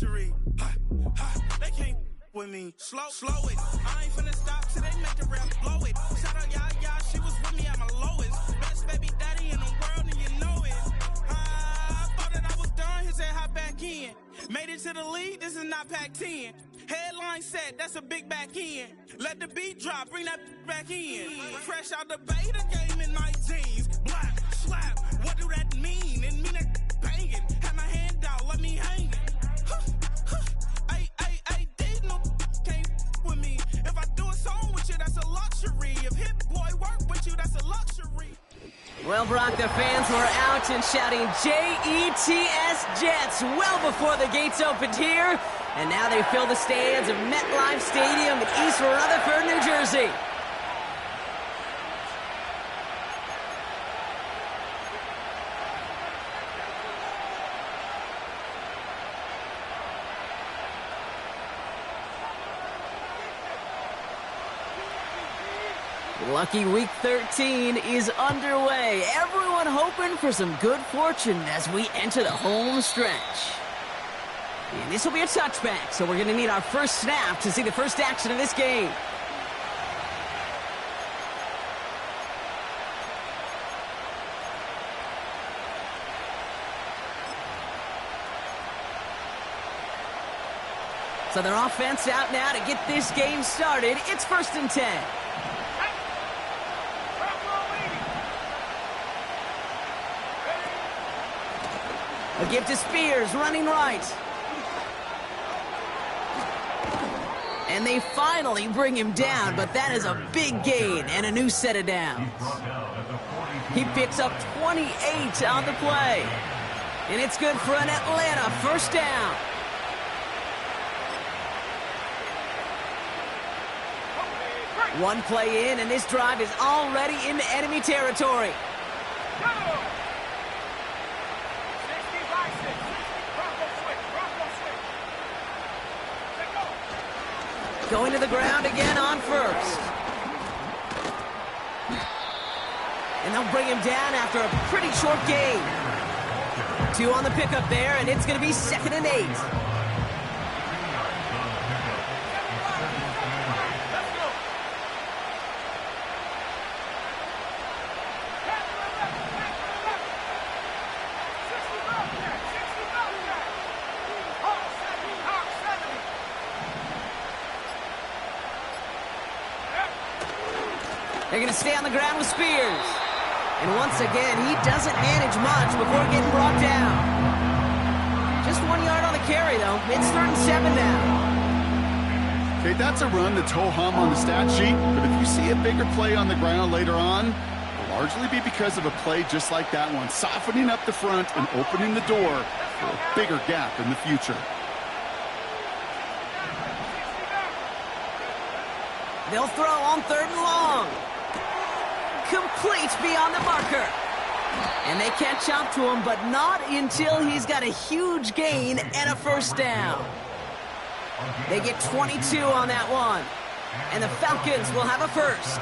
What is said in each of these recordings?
luxury. They can't with me. Slow it. I ain't finna stop till they make the rap blow it. Shout out y'all, she was with me at my lowest. Best baby daddy in the world, and you know it. I thought that I was done, he said hop back in. Made it to the league, this is not Pac-10. Headline set, that's a big back end. Let the beat drop, bring that back in. Fresh out the beta game in my jeans. Black, slap, what do that mean? It mean that banging. Have my hand out, let me hang it. These no can't with me. If I do a song with you, that's a luxury. If Hit Boy work with you, that's a luxury. Well, Brock, the fans were out and shouting J-E-T-S Jets well before the gates opened here. And now they fill the stands of MetLife Stadium in East Rutherford, New Jersey. Lucky Week 13 is underway. Everyone hoping for some good fortune as we enter the home stretch. And this will be a touchback, so we're going to need our first snap to see the first action of this game. So their offense out now to get this game started. It's 1st and 10. A give to Spears, running right. And they finally bring him down, but that is a big gain and a new set of downs. He picks up 28 on the play. And it's good for an Atlanta first down. One play in, and this drive is already into enemy territory. Going to the ground again on first. And they'll bring him down after a pretty short gain. 2 on the pickup there, and it's going to be 2nd and 8. They're going to stay on the ground with Spears. And once again, he doesn't manage much before getting brought down. Just 1 yard on the carry, though. It's 3rd and 7 now. Okay, that's a run that's ho-hum on the stat sheet, but if you see a bigger play on the ground later on, it'll largely be because of a play just like that one, softening up the front and opening the door for a bigger gap in the future. They'll throw on 3rd and long. Complete beyond the marker. And they catch up to him, but not until he's got a huge gain and a first down. They get 22 on that one. And the Falcons will have a first.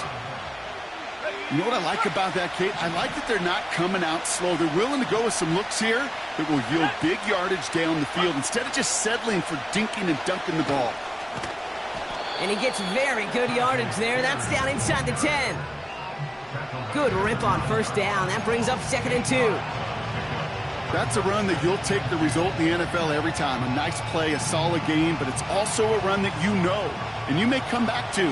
You know what I like about that, Kate? I like that they're not coming out slow. They're willing to go with some looks here that will yield big yardage down the field instead of just settling for dinking and dunking the ball. And he gets very good yardage there. That's down inside the 10. Good rip on first down. That brings up 2nd and 2. That's a run that you'll take the result in the NFL every time. A nice play, a solid game, but it's also a run that you know and you may come back to,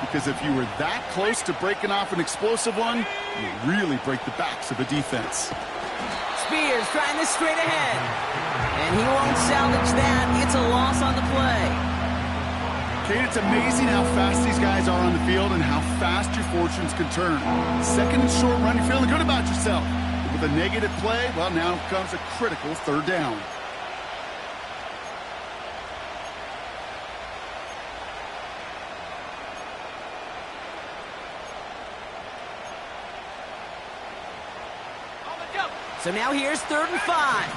because if you were that close to breaking off an explosive one, you really break the backs of a defense. Spears trying this straight ahead. And he won't salvage that. It's a loss on the play. Kate, it's amazing how fast these guys are on the field and how fast your fortunes can turn. 2nd and short run, you're feeling good about yourself. But with a negative play, well, now comes a critical 3rd down. So now here's 3rd and 5.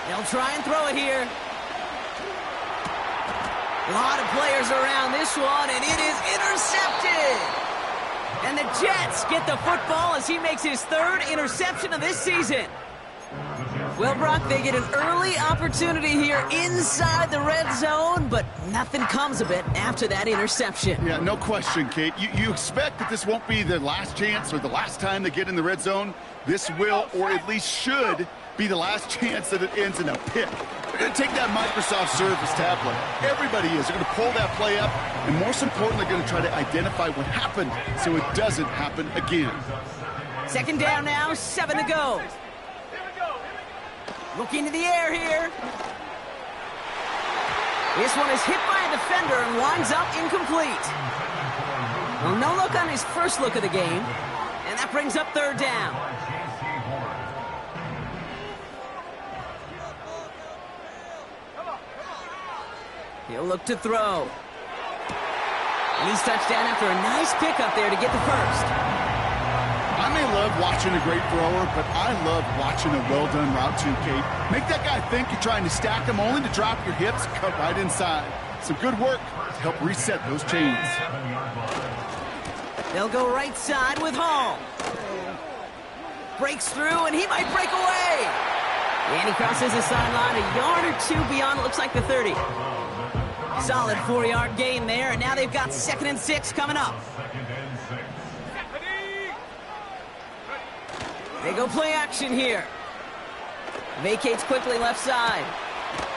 They'll try and throw it here. A lot of players around this one, and it is intercepted. And the Jets get the football as he makes his third interception of this season. Well, Brock, they get an early opportunity here inside the red zone, but nothing comes of it after that interception. Yeah, no question, Kate. You expect that this won't be the last chance or the last time they get in the red zone. This will, or at least should, be the last chance that it ends in a pick. They're going to take that Microsoft Surface tablet. Everybody is. They're going to pull that play up, and most importantly, they're going to try to identify what happened so it doesn't happen again. Second down now, 7 to go. Looking to the air here. This one is hit by a defender and winds up incomplete. Well, no look on his first look of the game, and that brings up third down. He'll look to throw. And he's touchdown after a nice pickup there to get the first. I may love watching a great thrower, but I love watching a well-done route too, Kate. Make that guy think you're trying to stack him only to drop your hips, cut right inside. Some good work to help reset those chains. They'll go right side with Hall. Breaks through, and he might break away. And he crosses the sideline a yard or two beyond, it looks like the 30. Solid 4-yard gain there, and now they've got 2nd and 6 coming up. They go play action here. Vacates quickly left side.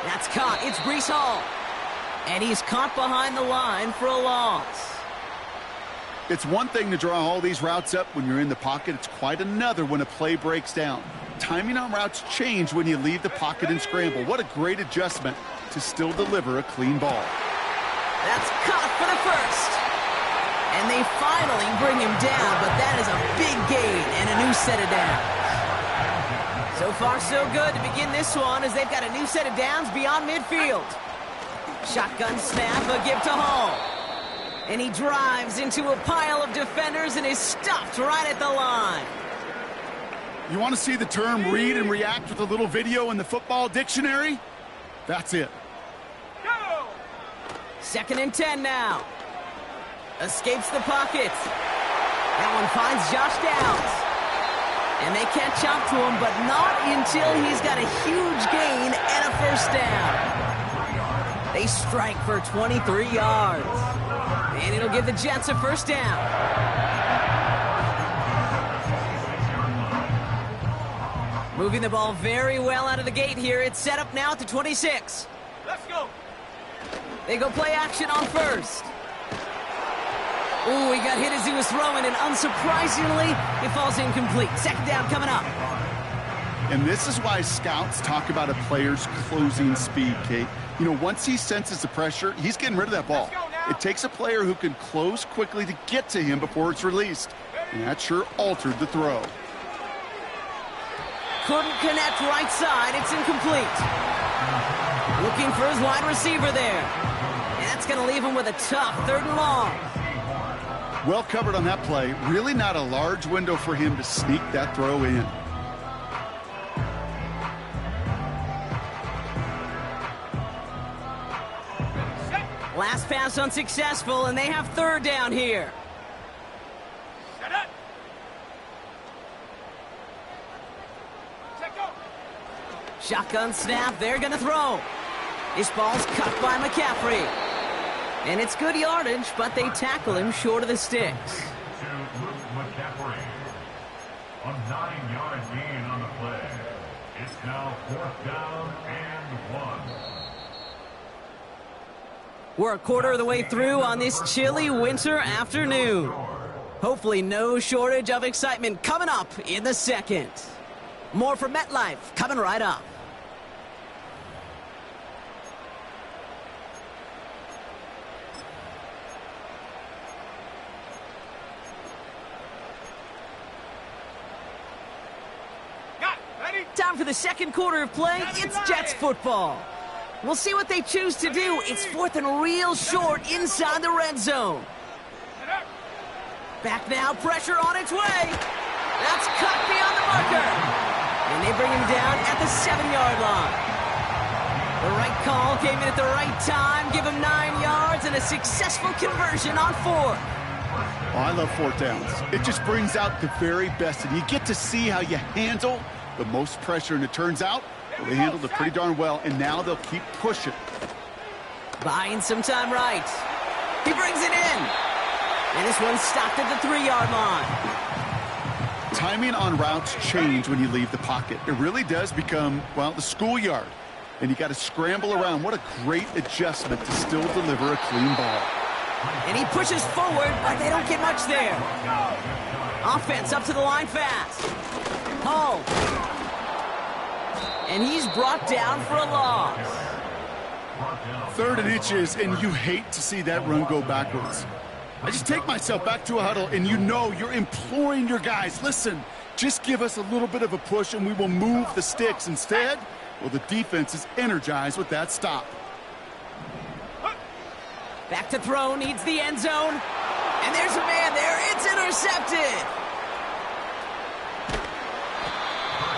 That's caught. It's Breece Hall. And he's caught behind the line for a loss. It's one thing to draw all these routes up when you're in the pocket. It's quite another when a play breaks down. Timing on routes change when you leave the pocket and scramble. What a great adjustment to still deliver a clean ball. That's caught for the first. And they finally bring him down, but that is a big gain and a new set of downs. So far, so good to begin this one as they've got a new set of downs beyond midfield. Shotgun snap, a give to Hall. And he drives into a pile of defenders and is stopped right at the line. You want to see the term read and react with a little video in the football dictionary? That's it. 2nd and 10 now. Escapes the pocket. That one finds Josh Downs. And they catch up to him, but not until he's got a huge gain and a first down. They strike for 23 yards. And it'll give the Jets a first down. Moving the ball very well out of the gate here. It's set up now at the 26. Let's go. They go play action on first. Ooh, he got hit as he was throwing, and unsurprisingly, it falls incomplete. 2nd down coming up. And this is why scouts talk about a player's closing speed, Kate. You know, once he senses the pressure, he's getting rid of that ball. It takes a player who can close quickly to get to him before it's released. And that sure altered the throw. Couldn't connect right side. It's incomplete. Looking for his wide receiver there. And that's going to leave him with a tough 3rd and long. Well covered on that play. Really not a large window for him to sneak that throw in. Last pass unsuccessful, and they have 3rd down here. Set up. Shotgun snap, they're going to throw. This ball's cut by McCaffrey. And it's good yardage, but they tackle him short of the sticks. To McCaffrey. A 9-yard gain on the play. It's now 4th down and 1. We're a quarter of the way through on this chilly winter afternoon. Hopefully no shortage of excitement coming up in the 2nd. More from MetLife coming right up. Time for the 2nd quarter of play. It's Jets football. We'll see what they choose to do. It's 4th and real short inside the red zone. Back now, pressure on its way. That's cut beyond the marker. And they bring him down at the 7-yard line. The right call came in at the right time. Give him 9 yards and a successful conversion on 4th. Oh, I love fourth downs. It just brings out the very best, and you get to see how you handle the most pressure, and it turns out, well, they handled it pretty darn well, and now they'll keep pushing. Buying some time right. He brings it in. And this one's stopped at the 3-yard line. Timing on routes change when you leave the pocket. It really does become, well, the schoolyard. And you got to scramble around. What a great adjustment to still deliver a clean ball. And he pushes forward, but they don't get much there. Offense up to the line fast. Hull. And he's brought down for a loss. 3rd and inches, and you hate to see that run go backwards. I just take myself back to a huddle, and you know you're imploring your guys, listen, just give us a little bit of a push, and we will move the sticks. Instead, well, the defense is energized with that stop. Back to throw, needs the end zone. And there's a man there. It's intercepted.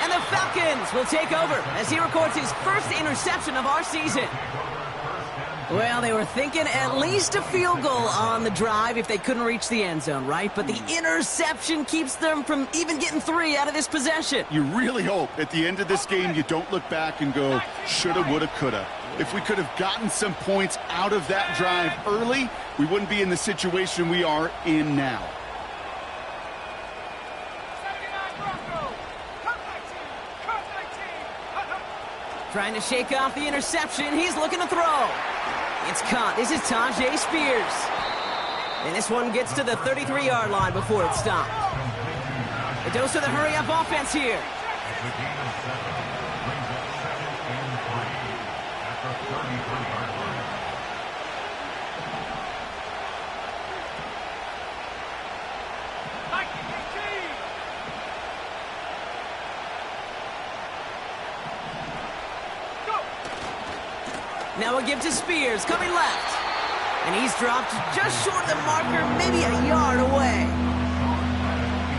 And the Falcons will take over as he records his first interception of our season. Well, they were thinking at least a field goal on the drive if they couldn't reach the end zone, right? But the interception keeps them from even getting 3 out of this possession. You really hope at the end of this game you don't look back and go, shoulda, woulda, coulda. If we could have gotten some points out of that drive early, we wouldn't be in the situation we are in now. Trying to shake off the interception. He's looking to throw. It's caught. This is Tyjae Spears. And this one gets to the 33-yard line before it's stopped. A dose of the hurry-up offense here. Now a give to Spears, coming left. And he's dropped just short of the marker, maybe a yard away.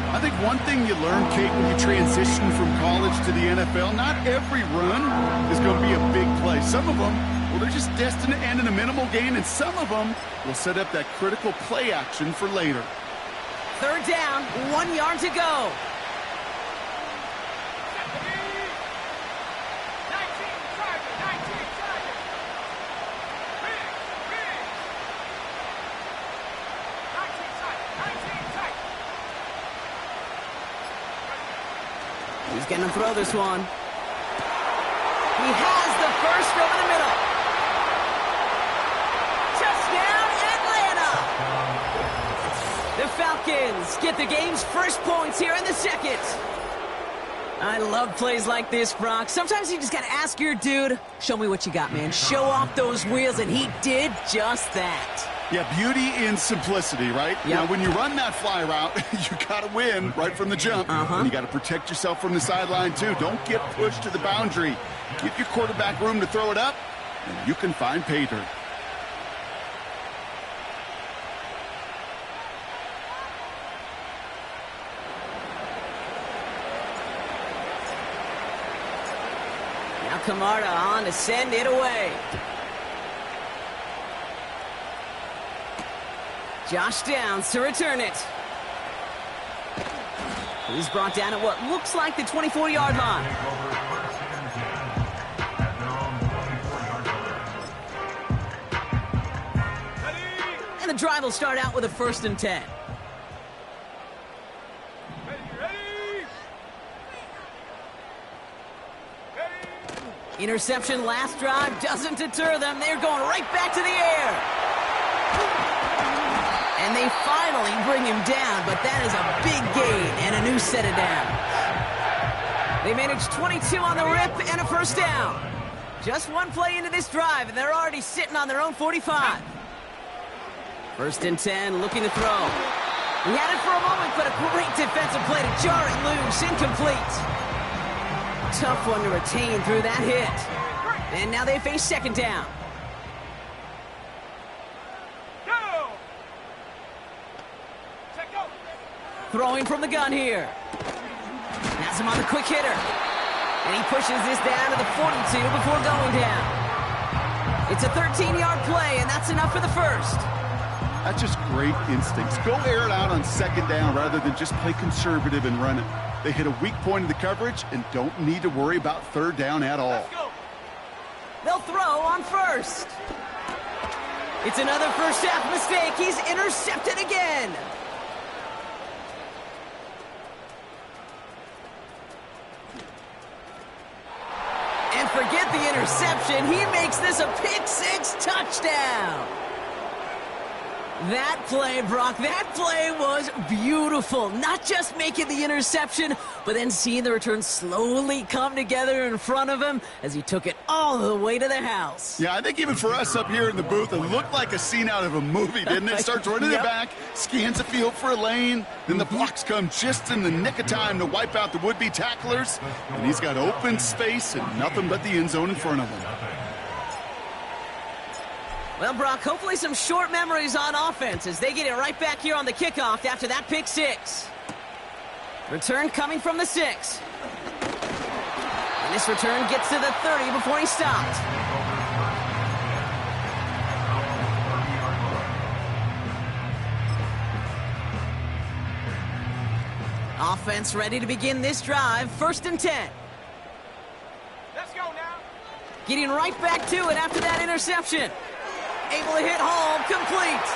I think one thing you learn, Kate, when you transition from college to the NFL, not every run is going to be a big play. Some of them, well, they're just destined to end in a minimal gain, and some of them will set up that critical play action for later. 3rd down, 1 yard to go. He's going to throw this one. He has the first over the middle. Touchdown, Atlanta! The Falcons get the game's first points here in the second. I love plays like this, Brock. Sometimes you just got to ask your dude, show me what you got, man. Show off those wheels, and he did just that. Yeah, beauty in simplicity, right? Yep. Now, when you run that fly route, you got to win right from the jump. And you got to protect yourself from the sideline, too. Don't get pushed to the boundary. Give your quarterback room to throw it up, and you can find pay dirt. Now Camarda on to send it away. Josh Downs to return it. He's brought down at what looks like the 24-yard line. And the drive will start out with a 1st and 10. Interception last drive doesn't deter them. They're going right back to the air. And they finally bring him down, but that is a big gain and a new set of downs. They managed 22 on the rip and a 1st down. Just one play into this drive, and they're already sitting on their own 45. 1st and 10, looking to throw. He had it for a moment, but a great defensive play to jar it loose, incomplete. Tough one to retain through that hit. And now they face 2nd down. Throwing from the gun here. Has him on the quick hitter. And he pushes this down to the 42 before going down. It's a 13-yard play, and that's enough for the 1st. That's just great instincts. Go air it out on second down rather than just play conservative and run it. They hit a weak point in the coverage and don't need to worry about third down at all. They'll throw on first. It's another first half mistake. He's intercepted again. And forget the interception. He makes this a pick-6 touchdown. That play, Brock, that play was beautiful. Not just making the interception, but then seeing the return slowly come together in front of him as he took it all the way to the house. Yeah, I think even for us up here in the booth, it looked like a scene out of a movie, didn't it? Starts running it back, scans the field for a lane, then the blocks come just in the nick of time to wipe out the would-be tacklers, and he's got open space and nothing but the end zone in front of him. Well, Brock, hopefully some short memories on offense as they get it right back here on the kickoff after that pick-6. Return coming from the 6. And this return gets to the 30 before he stopped. Offense ready to begin this drive. 1st and 10. Let's go now. Getting right back to it after that interception. Able to hit home, complete.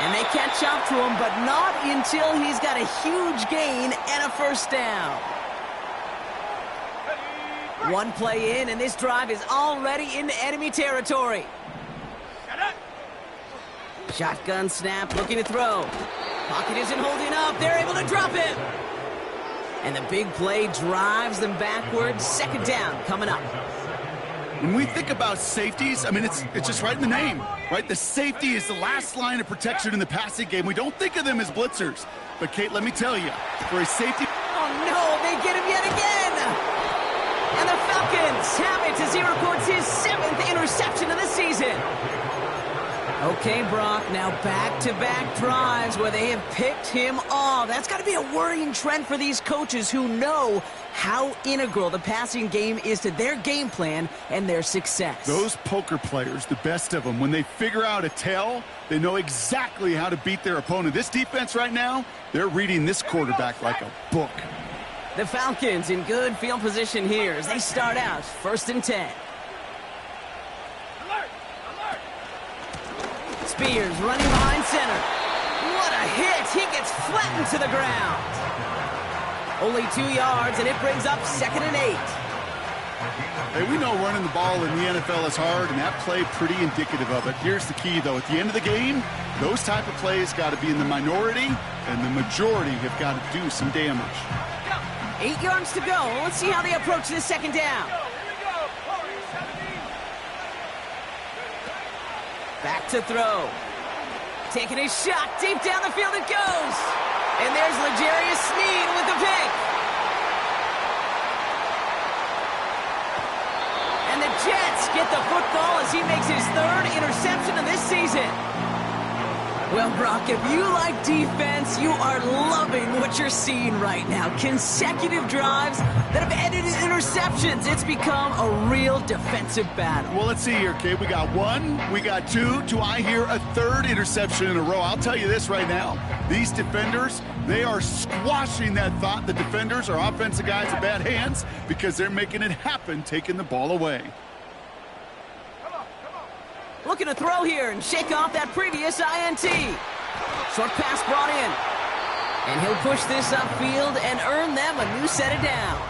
And they catch up to him, but not until he's got a huge gain and a first down. One play in, and this drive is already into enemy territory. Shotgun snap, looking to throw. Pocket isn't holding up. They're able to drop him. And the big play drives them backwards. 2nd down coming up. When we think about safeties, I mean, it's just right in the name, right? The safety is the last line of protection in the passing game. We don't think of them as blitzers. But, Kate, let me tell you, for a safety... Oh, no, they get him yet again. And the Falcons have it as he records his 7th interception of the season. Okay, Brock, now back-to-back drives where they have picked him off. That's got to be a worrying trend for these coaches who know how integral the passing game is to their game plan and their success. Those poker players, the best of them, when they figure out a tell, they know exactly how to beat their opponent. This defense right now, they're reading this quarterback like a book. The Falcons in good field position here as they start out 1st and 10. Spears running behind center. What a hit! He gets flattened to the ground. Only 2 yards, and it brings up 2nd and 8. Hey, we know running the ball in the NFL is hard, and that play pretty indicative of it. Here's the key, though. At the end of the game, those type of plays got to be in the minority, and the majority have got to do some damage. 8 yards to go. Let's see how they approach this 2nd down. Back to throw. Taking a shot. Deep down the field it goes. And there's L'Jarius Sneed with the pick. And the Jets get the football as he makes his 3rd interception of this season. Well, Brock, if you like defense, you are loving what you're seeing right now. Consecutive drives that have ended in interceptions. It's become a real defensive battle. Well, let's see here, kid. We got 1, we got 2. Do I hear a 3rd interception in a row? I'll tell you this right now. These defenders, they are squashing that thought. The defenders are offensive guys in bad hands because they're making it happen, taking the ball away. Looking to throw here and shake off that previous INT. Short pass brought in. And he'll push this upfield and earn them a new set of downs.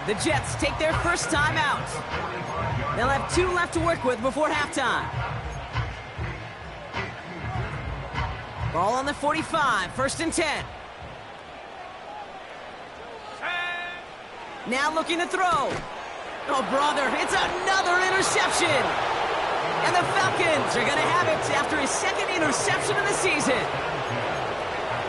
The Jets take their first time out. They'll have 2 left to work with before halftime. Ball on the 45, 1st and 10. Now looking to throw. Oh, brother, it's another interception. And the Falcons are going to have it after his 2nd interception of the season.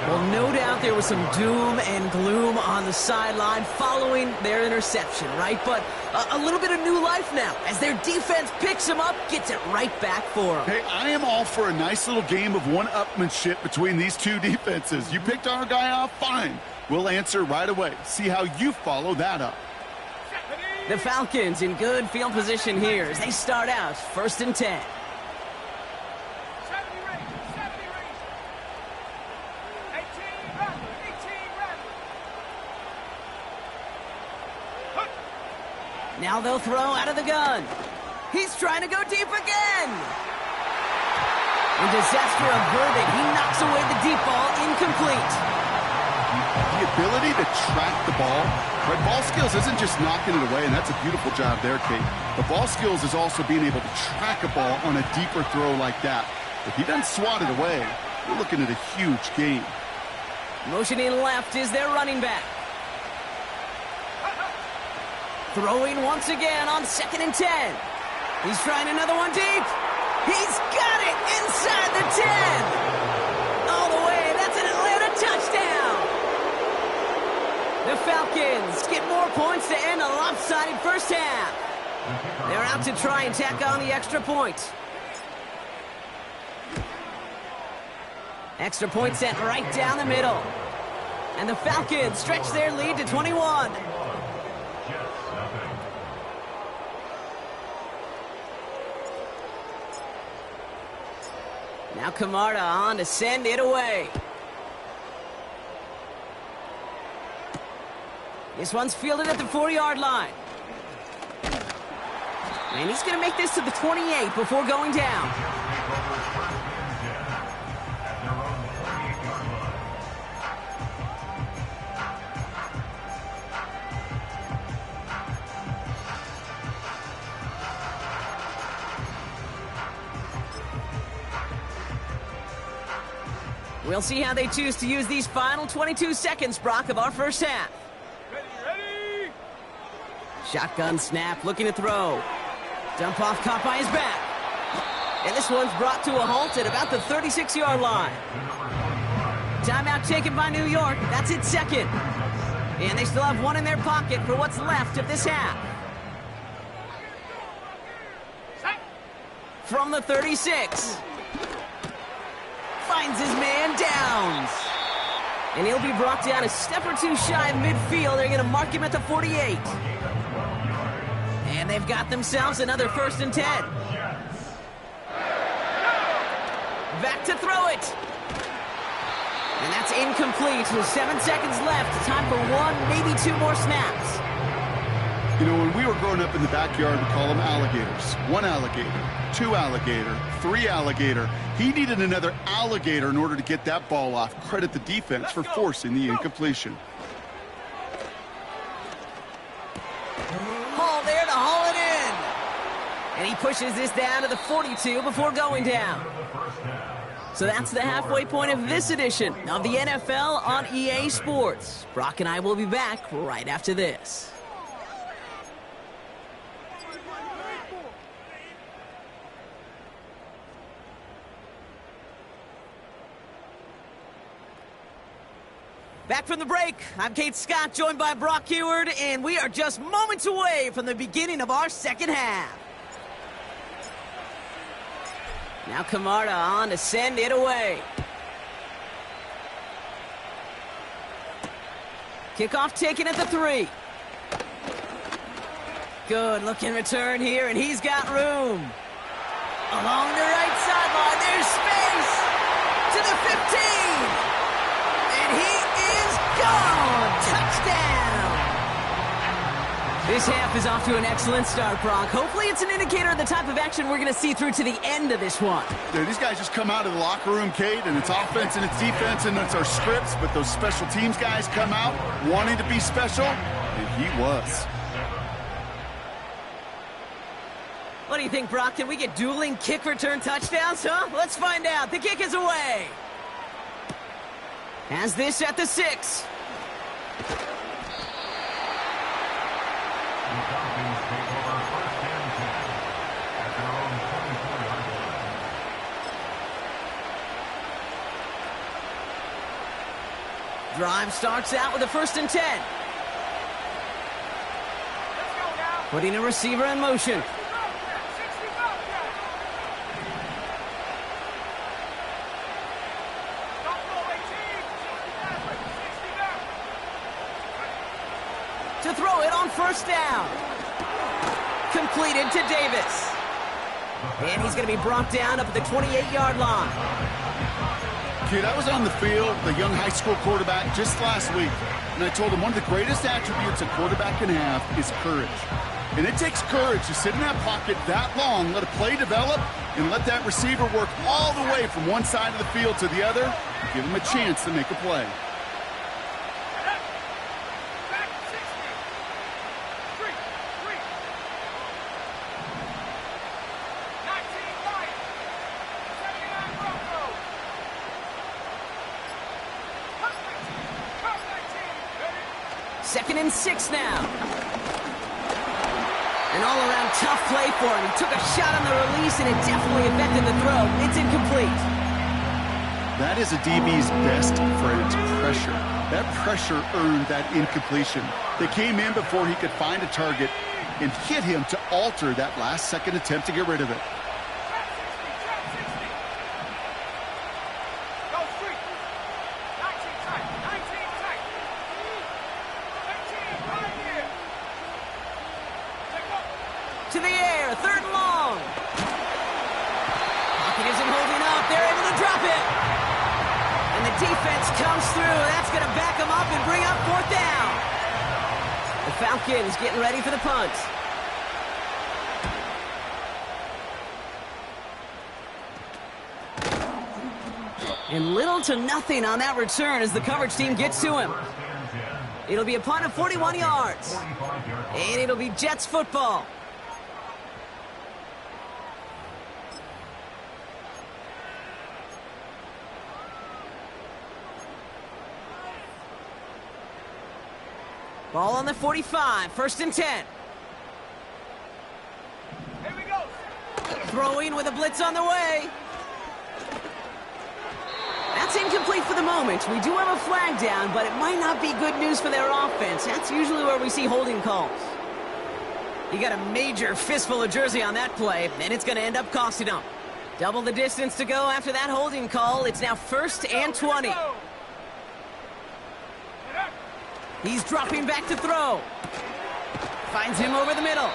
Well, no doubt there was some doom and gloom on the sideline following their interception, right? But a little bit of new life now as their defense picks him up, gets it right back for them. Hey, I am all for a nice little game of one-upmanship between these two defenses. You picked our guy off, fine. We'll answer right away. See how you follow that up. The Falcons in good field position here as they start out 1st and 10. Now they'll throw out of the gun. He's trying to go deep again. And disaster averted. He knocks away the deep ball, incomplete. The ability to track the ball, right? Ball skills isn't just knocking it away, and that's a beautiful job there, Kate. The ball skills is also being able to track a ball on a deeper throw like that. If he doesn't swat it away, we're looking at a huge gain. Motioning left is their running back. Throwing once again on 2nd and 10. He's trying another one deep. He's got it inside the 10. All the way. That's an Atlanta touchdown. The Falcons get more points to end a lopsided first half. They're out to try and tack on the extra point. Extra point set right down the middle. And the Falcons stretch their lead to 21. Now Camarda on to send it away. This one's fielded at the 4-yard line. And he's going to make this to the 28 before going down. We'll see how they choose to use these final 22 seconds, Brock, of our first half. Ready? Shotgun snap, looking to throw. Dump off caught by his back. And this one's brought to a halt at about the 36-yard line. Timeout taken by New York. That's its second. And they still have one in their pocket for what's left of this half. From the 36. Finds his man, Downs. And he'll be brought down a step or two shy of midfield. They're going to mark him at the 48. And they've got themselves another 1st and 10. Back to throw it. And that's incomplete with 7 seconds left. Time for one, maybe two more snaps. You know, when we were growing up in the backyard, we call them alligators. 1 alligator, 2 alligator, 3 alligator. He needed another alligator in order to get that ball off. Credit the defense for forcing the incompletion. Hall there to haul it in. And he pushes this down to the 42 before going down. So that's the halfway point of this edition of the NFL on EA Sports. Brock and I will be back right after this. Back from the break, I'm Kate Scott, joined by Brock Huard, and we are just moments away from the beginning of our second half. Now Camarda on to send it away. Kickoff taken at the 3. Good looking return here, and he's got room. Along the right sideline, there's space to the 15. And he is gone. Touchdown. This half is off to an excellent start, Brock. Hopefully it's an indicator of the type of action we're going to see through to the end of this one. Dude, these guys just come out of the locker room, Kate, and it's offense and it's defense and it's our scripts, but those special teams guys come out wanting to be special, and he was. What do you think, Brock? Can we get dueling kick return touchdowns, huh? Let's find out. The kick is away. Has this at the 6. Drive starts out with a 1st and 10. Putting a receiver in motion. To throw it on 1st down. Completed to Davis. And he's going to be brought down up at the 28-yard line. Kid, I was on the field, the young high school quarterback, just last week, and I told him one of the greatest attributes a quarterback can have is courage. And it takes courage to sit in that pocket that long, let a play develop, and let that receiver work all the way from one side of the field to the other, and give him a chance to make a play. Second and 6 now. An all-around tough play for him. He took a shot on the release, and it definitely affected the throw. It's incomplete. That is a DB's best friend, pressure. That pressure earned that incompletion. They came in before he could find a target and hit him to alter that last-second attempt to get rid of it. To the air, third and long. Pocket isn't holding up. They're able to drop it. And the defense comes through. That's going to back them up and bring up fourth down. The Falcons getting ready for the punt. And little to nothing on that return as the coverage team gets to him. It'll be a punt of 41 yards. And it'll be Jets football. Ball on the 45, first and 10. Here we go. Throwing with a blitz on the way. That's incomplete for the moment. We do have a flag down, but it might not be good news for their offense. That's usually where we see holding calls. You got a major fistful of jersey on that play, and it's going to end up costing them. Double the distance to go after that holding call. It's now first and 20. He's dropping back to throw. Finds him over the middle.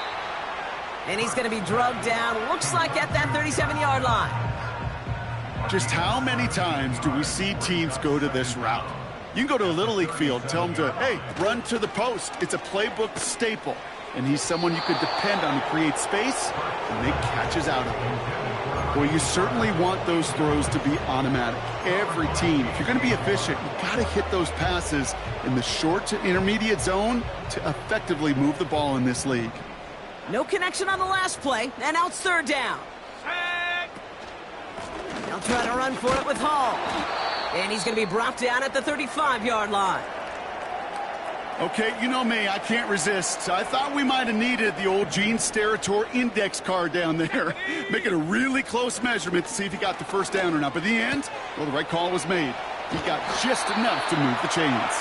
And he's going to be drugged down, looks like at that 37-yard line. Just how many times do we see teams go to this route? You can go to a Little League field, tell them to, hey, run to the post. It's a playbook staple. And he's someone you could depend on to create space and make catches out of it. Well, you certainly want those throws to be automatic. Every team, if you're going to be efficient, you've got to hit those passes in the short to intermediate zone to effectively move the ball in this league. No connection on the last play, and now it's third down. They'll try to run for it with Hall. And he's going to be brought down at the 35-yard line. Okay, you know me, I can't resist. I thought we might have needed the old Gene Steratore index card down there. Make it a really close measurement to see if he got the first down or not. But in the end, well, the right call was made. He got just enough to move the chains.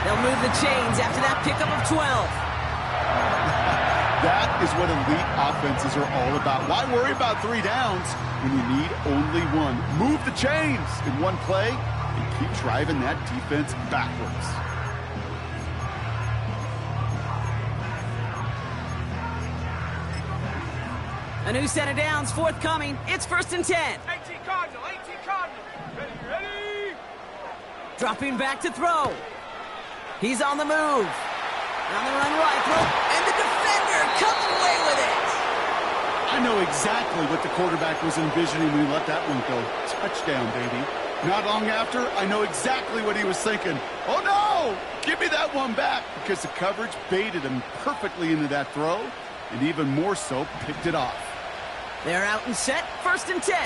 They'll move the chains after that pickup of 12. That is what elite offenses are all about. Why worry about 3 downs when you need only one? Move the chains in one play and keep driving that defense backwards. A new set of downs forthcoming. It's first and 10. 18 Cardinal, 18 Cardinal. Ready. Dropping back to throw. He's on the move. On the run right, throw, and the defender comes away with it. I know exactly what the quarterback was envisioning when he let that one go. Touchdown, baby. Not long after, I know exactly what he was thinking. Oh, no! Give me that one back, because the coverage baited him perfectly into that throw, and even more so, picked it off. They're out and set, first and 10.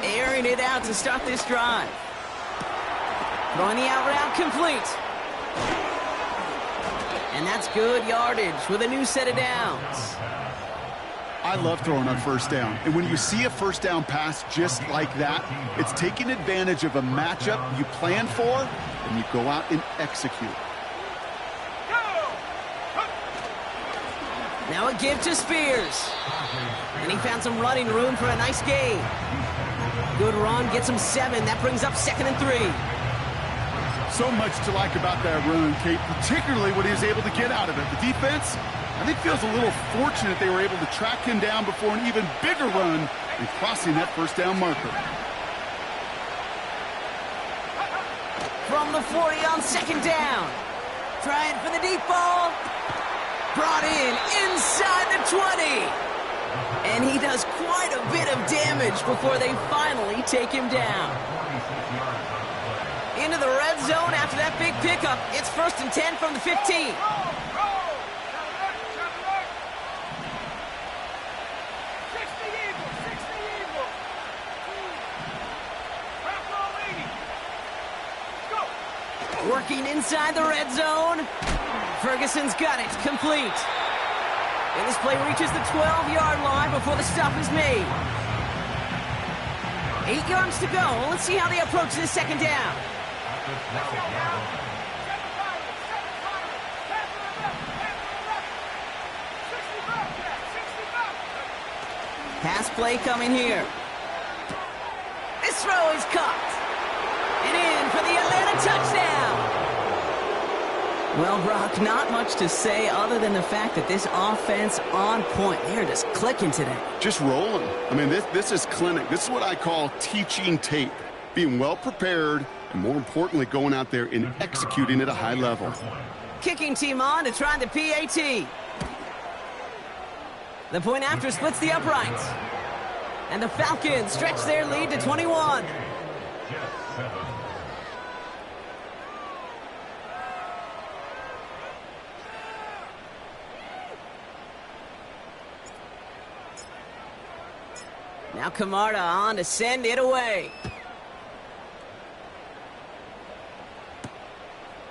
Airing it out to start this drive. Throwing the out route complete. And that's good yardage with a new set of downs. I love throwing on first down. And when you see a first down pass just like that, it's taking advantage of a matchup you plan for, and you go out and execute. Now a give to Spears. And he found some running room for a nice gain. Good run, gets him 7. That brings up second and 3. So much to like about that run, Kate, particularly what he was able to get out of it. The defense, I think feels a little fortunate they were able to track him down before an even bigger run and crossing that first down marker. From the 40 on second down. Trying for the deep ball. Brought in inside the 20. And he does quite a bit of damage before they finally take him down. Into the red zone after that big pickup. It's 1st and 10 from the 15. Working inside the red zone. Ferguson's got it. Complete. And this play reaches the 12-yard line before the stop is made. 8 yards to go. Let's see how they approach this second down. Pass play coming here. This throw is caught. And in for the Atlanta touchdown. Well, Brock, not much to say other than the fact that this offense on point. They're just clicking today. Just rolling. I mean, this is clinic. This is what I call teaching tape. Being well prepared, and more importantly, going out there and executing at a high level. Kicking team on to try the PAT. The point after splits the uprights. And the Falcons stretch their lead to 21. Now Camarda on to send it away.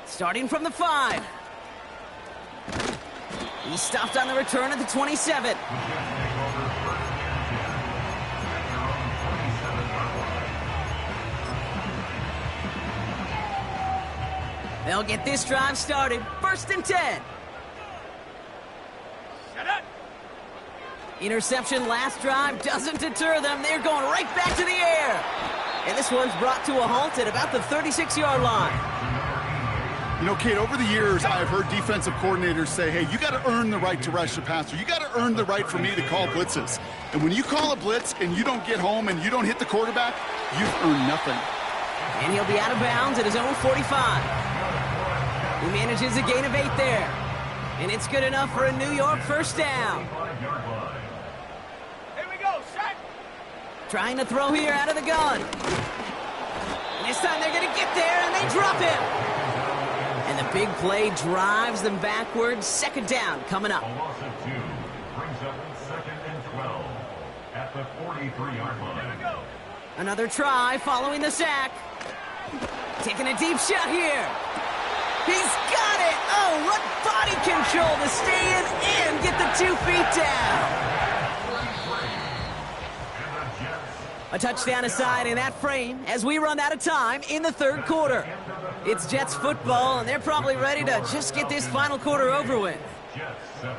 Starting from the 5. He stopped on the return at the 27. They'll get this drive started. 1st and 10. Interception last drive doesn't deter them. They're going right back to the air. And this one's brought to a halt at about the 36-yard line. You know, Kate, over the years, I've heard defensive coordinators say, hey, you got to earn the right to rush the passer. You got to earn the right for me to call blitzes. And when you call a blitz and you don't get home and you don't hit the quarterback, you've earned nothing. And he'll be out of bounds at his own 45. He manages a gain of 8 there. And it's good enough for a New York first down. Trying to throw here out of the gun. And this time they're going to get there, and they drop him. And the big play drives them backwards. Second down coming up. A loss of 2 brings up 2nd and 12 at the 43-yard line. Another try following the sack. Taking a deep shot here. He's got it. Oh, what body control to stay in and get the 2 feet down. A touchdown aside in that frame as we run out of time in the 3rd quarter. It's Jets football, and they're probably ready to just get this final quarter over with. Jets 7.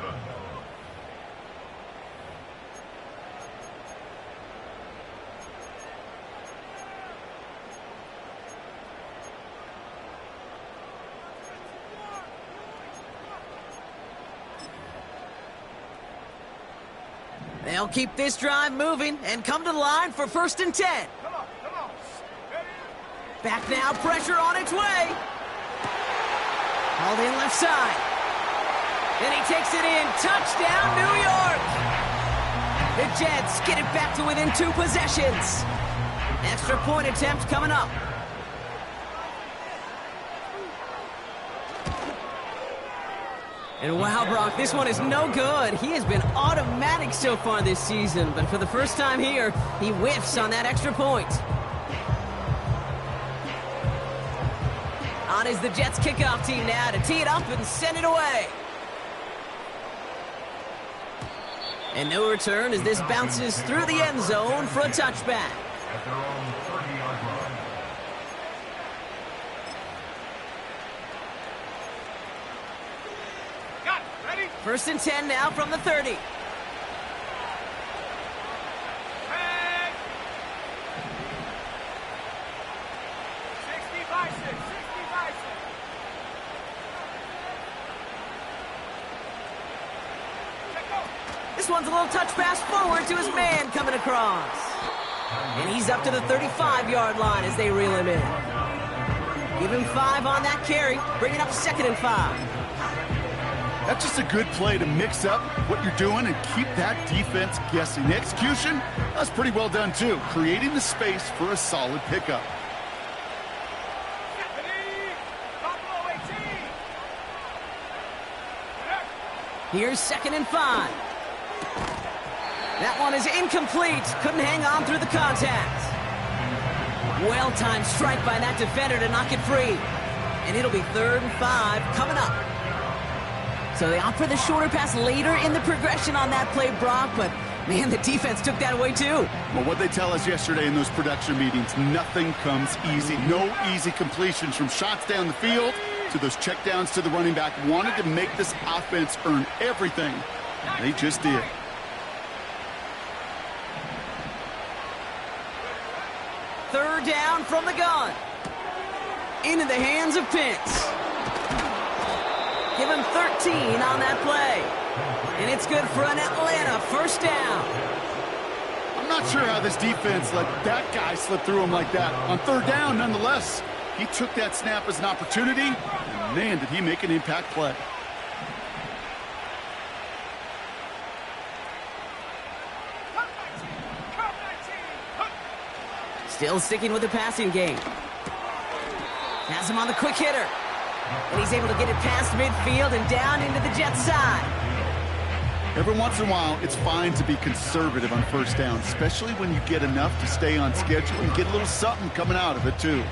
They'll keep this drive moving and come to the line for 1st and 10. Back now, pressure on its way. Hauled in left side. Then he takes it in. Touchdown, New York. The Jets get it back to within 2 possessions. Extra point attempt coming up. And wow, Brock, this one is no good. He has been automatic so far this season, but for the first time here, he whiffs on that extra point. On is the Jets kickoff team now to tee it up and send it away. And no return as this bounces through the end zone for a touchback. At their own 30-yard line. 1st and 10 now from the 30. this one's a little touch pass forward to his man coming across. And he's up to the 35-yard line as they reel him in. Give him 5 on that carry, bringing up 2nd and 5. That's just a good play to mix up what you're doing and keep that defense guessing. The execution, that's pretty well done too, creating the space for a solid pickup. Here's 2nd and 5. That one is incomplete. Couldn't hang on through the contact. Well-timed strike by that defender to knock it free. And it'll be 3rd and 5 coming up. So they opt for the shorter pass later in the progression on that play, Brock, but man, the defense took that away too. Well, what they tell us yesterday in those production meetings, nothing comes easy. No easy completions from shots down the field to those checkdowns to the running back. Wanted to make this offense earn everything. They just did. Third down from the gun. Into the hands of Pitts. Give him 13 on that play. And it's good for an Atlanta first down. I'm not sure how this defense let that guy slip through him like that. On 3rd down, nonetheless, he took that snap as an opportunity, and man, did he make an impact play. Still sticking with the passing game. Has him on the quick hitter. And he's able to get it past midfield and down into the Jets side. Every once in a while, it's fine to be conservative on 1st down, especially when you get enough to stay on schedule and get a little something coming out of it, too.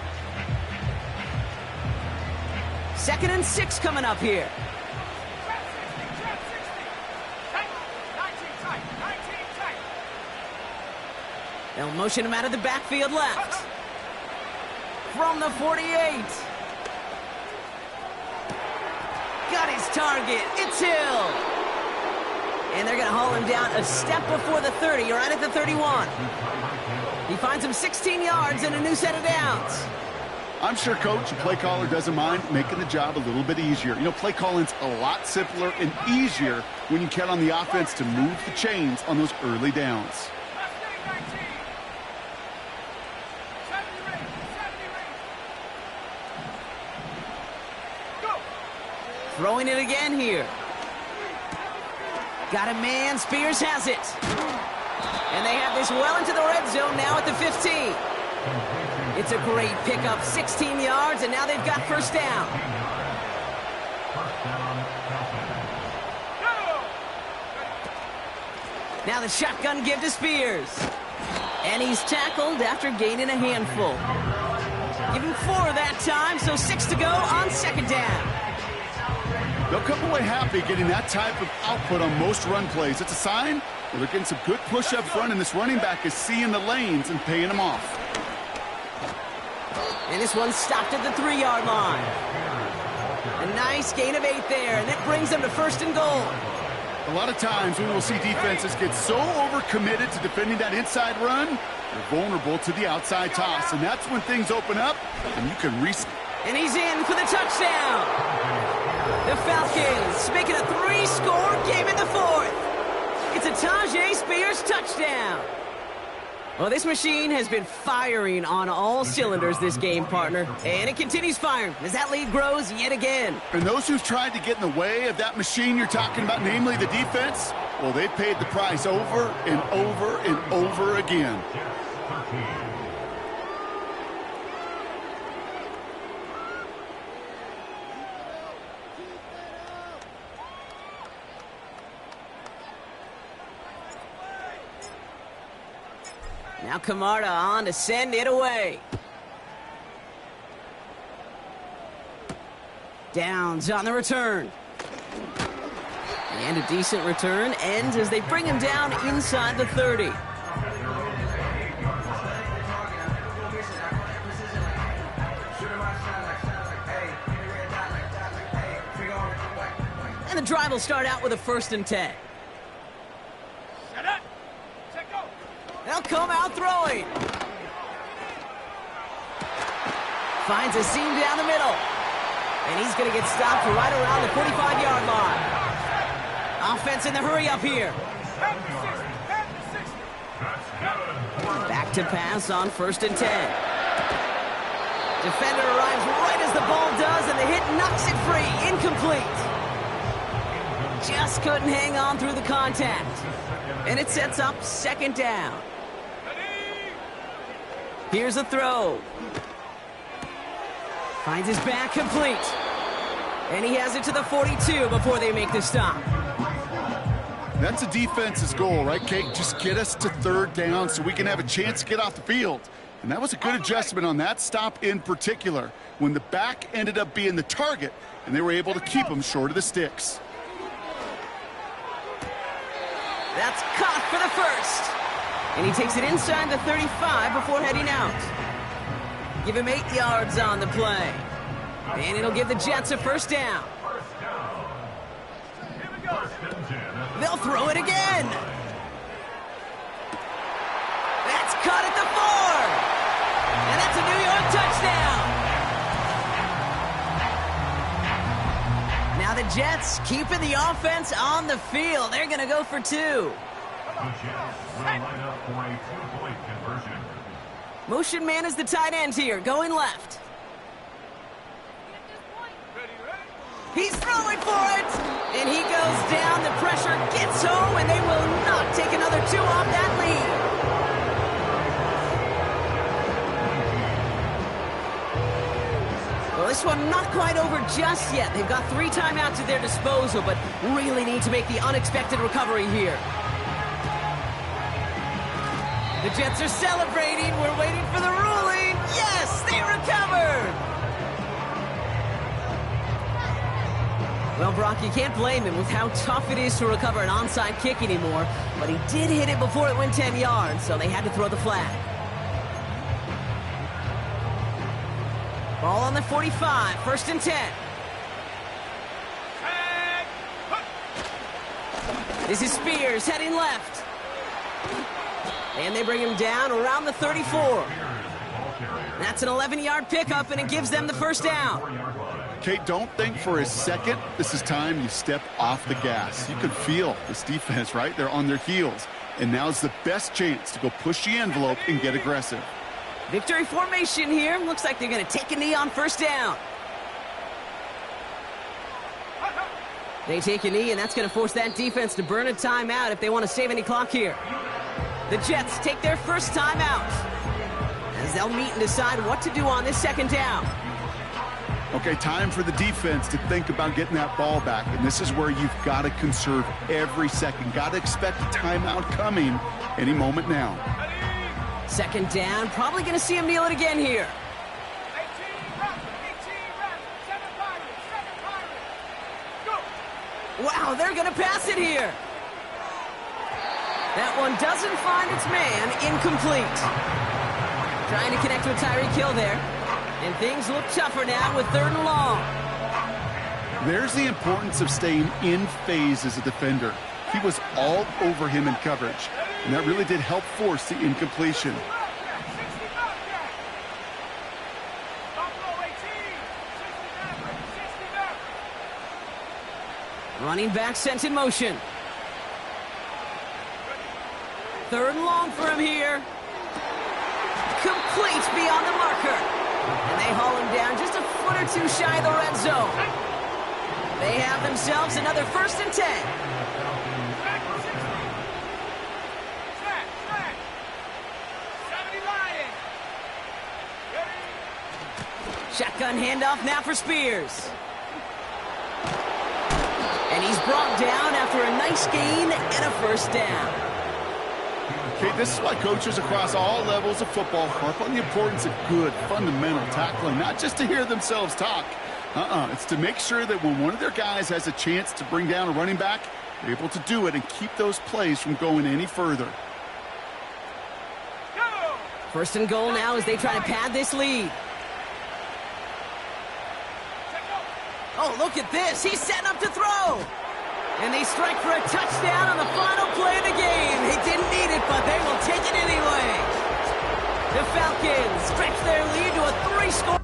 2nd and 6 coming up here. They'll motion him out of the backfield left. From the 48. Got his target. It's Hill. And they're going to haul him down a step before the 30, right at the 31. He finds him 16 yards and a new set of downs. I'm sure coach and play caller doesn't mind making the job a little bit easier. You know, play calling's a lot simpler and easier when you count on the offense to move the chains on those early downs. Throwing it again here. Got a man. Spears has it. And they have this well into the red zone now at the 15. It's a great pickup. 16 yards, and now they've got first down. Now the shotgun give to Spears. And he's tackled after gaining a handful. Give him 4 that time, so 6 to go on 2nd down. They'll come away happy getting that type of output on most run plays. It's a sign that they're getting some good push up front, and this running back is seeing the lanes and paying them off. And this one stopped at the 3-yard line. A nice gain of 8 there, and that brings them to 1st and goal. A lot of times we will see defenses get so overcommitted to defending that inside run, they're vulnerable to the outside toss, and that's when things open up, and you can reset. And he's in for the touchdown. The Falcons make it a 3-score game in the 4th. It's a Tyjae Spears touchdown. Well, this machine has been firing on all cylinders this game, partner. And it continues firing as that lead grows yet again. And those who've tried to get in the way of that machine you're talking about, namely the defense, well, they've paid the price over and over and over again. Now Camarda on to send it away. Downs on the return. And a decent return ends as they bring him down inside the 30. And the drive will start out with a 1st and 10. They'll come out throwing. Finds a seam down the middle. And he's going to get stopped right around the 45-yard line. Offense in the hurry up here. Back to pass on 1st and 10. Defender arrives right as the ball does, and the hit knocks it free. Incomplete. Just couldn't hang on through the contact. And it sets up 2nd down. Here's a throw. Finds his back complete. And he has it to the 42 before they make the stop. That's a defense's goal, right, Kate? Just get us to 3rd down so we can have a chance to get off the field. And that was a good adjustment on that stop in particular, when the back ended up being the target, and they were able to keep him short of the sticks. That's caught for the 1st. And he takes it inside the 35 before heading out. Give him 8 yards on the play. And it'll give the Jets a 1st down. They'll throw it again. That's caught at the 4. And that's a New York touchdown. Now the Jets keeping the offense on the field. They're going to go for 2. The Jets will line up for a 2-point conversion. Motion man is the tight end here, going left. He's throwing for it, and he goes down. The pressure gets home, and they will not take another 2 off that lead. Well, this one not quite over just yet. They've got 3 timeouts at their disposal, but really need to make the unexpected recovery here. The Jets are celebrating. We're waiting for the ruling. Yes, they recovered. Well, Brock, you can't blame him with how tough it is to recover an onside kick anymore, but he did hit it before it went 10 yards, so they had to throw the flag. Ball on the 45, 1st and 10. This is Spears heading left. And they bring him down around the 34. That's an 11-yard pickup, and it gives them the 1st down. Kate, don't think for a second this is time you step off the gas. You can feel this defense, right? They're on their heels. And now's the best chance to go push the envelope and get aggressive. Victory formation here. Looks like they're going to take a knee on 1st down. They take a knee, and that's going to force that defense to burn a timeout if they want to save any clock here. The Jets take their 1st timeout as they'll meet and decide what to do on this 2nd down. Okay, time for the defense to think about getting that ball back, and this is where you've got to conserve every second. Got to expect a timeout coming any moment now. 2nd down, probably going to see him kneel it again here. 18, Wow, they're going to pass it here. That one doesn't find its man. Incomplete. Trying to connect with Tyreek Hill there. And things look tougher now with 3rd and long. There's the importance of staying in phase as a defender. He was all over him in coverage, and that really did help force the incompletion. Running back sent in motion. 3rd and long for him here. Complete beyond the marker. And they haul him down just a foot or 2 shy of the red zone. They have themselves another 1st and 10. Shotgun handoff now for Spears. And he's brought down after a nice gain and a 1st down. Okay, this is why coaches across all levels of football harp on the importance of good, fundamental tackling, not just to hear themselves talk. It's to make sure that when one of their guys has a chance to bring down a running back, they're able to do it and keep those plays from going any further. 1st and goal now as they try to pad this lead. Oh, look at this. He's setting up to throw. And they strike for a touchdown on the final play of the game. They didn't need it, but they will take it anyway. The Falcons stretch their lead to a 3-score.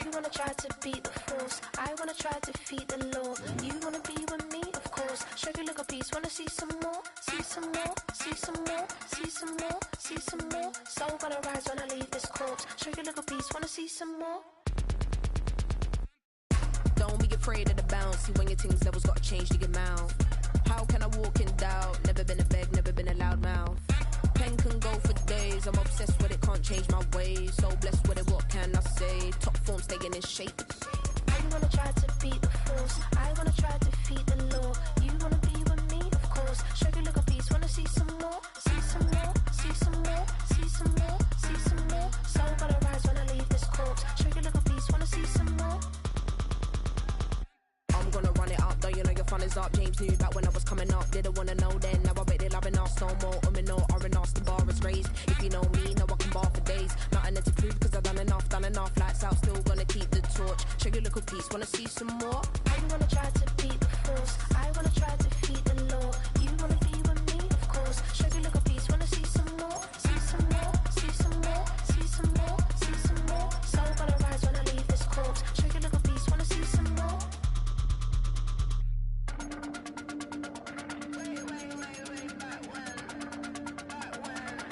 You wanna try to beat the force, I wanna try to defeat the law. You wanna be with me, of course. Show you look up piece, wanna see some more, see some more, see some more, see some more, see some more. Soul gonna rise when I leave this corpse. Show you a little piece, wanna see some more. Don't be afraid of the bounce. See when your things levels gotta change to your mouth. How can I walk in doubt? Never been a beg, never been a loud mouth. Pen can go for days. I'm obsessed with it, can't change my ways. So blessed with it, what can I say? Top form staying in shape. I wanna try to beat the force. I wanna try to defeat the law. You wanna be with me, of course. Show you a little piece, wanna see some more, see some more, see some more, see some more, see some more. Soul gonna rise when I leave this corpse. Show you a little piece, wanna see some more. I'm gonna run it up, though you know your fun is up. James knew back when I was coming up. Didn't wanna know then, now I bet they're loving us. No more, no R&Us, the bar is raised. If you know me, know I can bar for days. Nothing to prove, cause I've done enough. Lights out, still gonna keep the torch. Show you a little piece, wanna see some more? I wanna try to beat the force. I wanna try to defeat the law. You wanna be with me, of course. Show you a little piece, wanna see some more, see some more, see some more, see some more, see some more. Soul gonna rise when I leave this corpse. Show you a little piece, wanna see some more.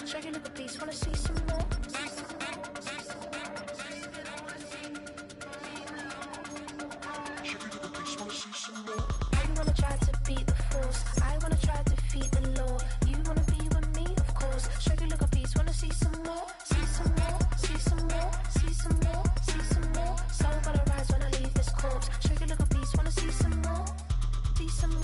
Show you a little piece, wanna see some more. I wanna try to beat the force. I wanna try to defeat the law. You wanna be with me, of course. Show you a little piece, wanna see some more, see some more, see some more, see some more, see some more. Soul gonna rise when I leave this corpse. Show you a little piece, wanna see some more, see some,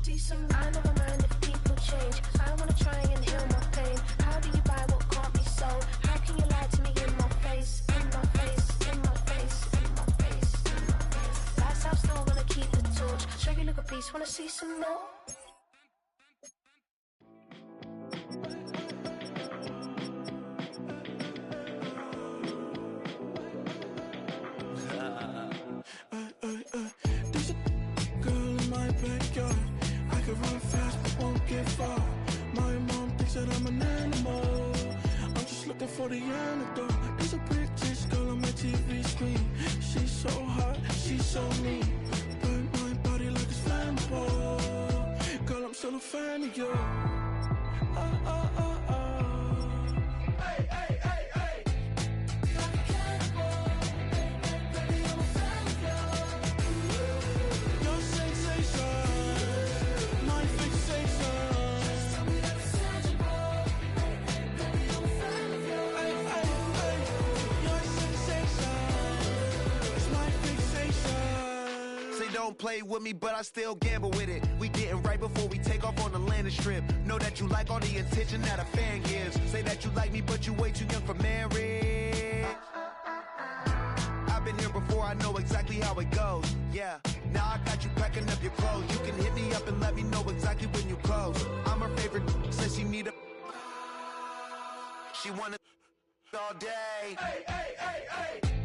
see some. I never mind if people change. I wanna try and heal my pain. How do you buy what can't be sold? How can you lie to me in my face, in my face, in my face, in my face, in my face? That's how still gonna keep the torch. Show you a little piece, wanna see some more. There's a girl in my backyard. I can run fast but won't get far. My mom thinks that I'm an animal. I'm just looking for the antidote. There's a British girl on my TV screen. She's so hot, she's so mean. Burn my body like it's flammable. Girl, I'm still a fan of you. Hey, hey, hey, hey. Like a cannibal. Baby, I'm a fan of you. Your sensation, my fixation. Just tell me that it's tangible. Baby, I'm a fan of you. Hey, hey, hey. Your sensation is my fixation. Say don't play with me, but I still gamble with it. We getting right before we take off on the landing strip. Know that you like all the attention that a fan gives. Say that you like me, but you way too young for marriage. I've been here before, I know exactly how it goes. Yeah, now I got you packing up your clothes. You can hit me up and let me know exactly when you close. I'm her favorite, says she need a. She wanna all day. Hey, hey, hey, hey.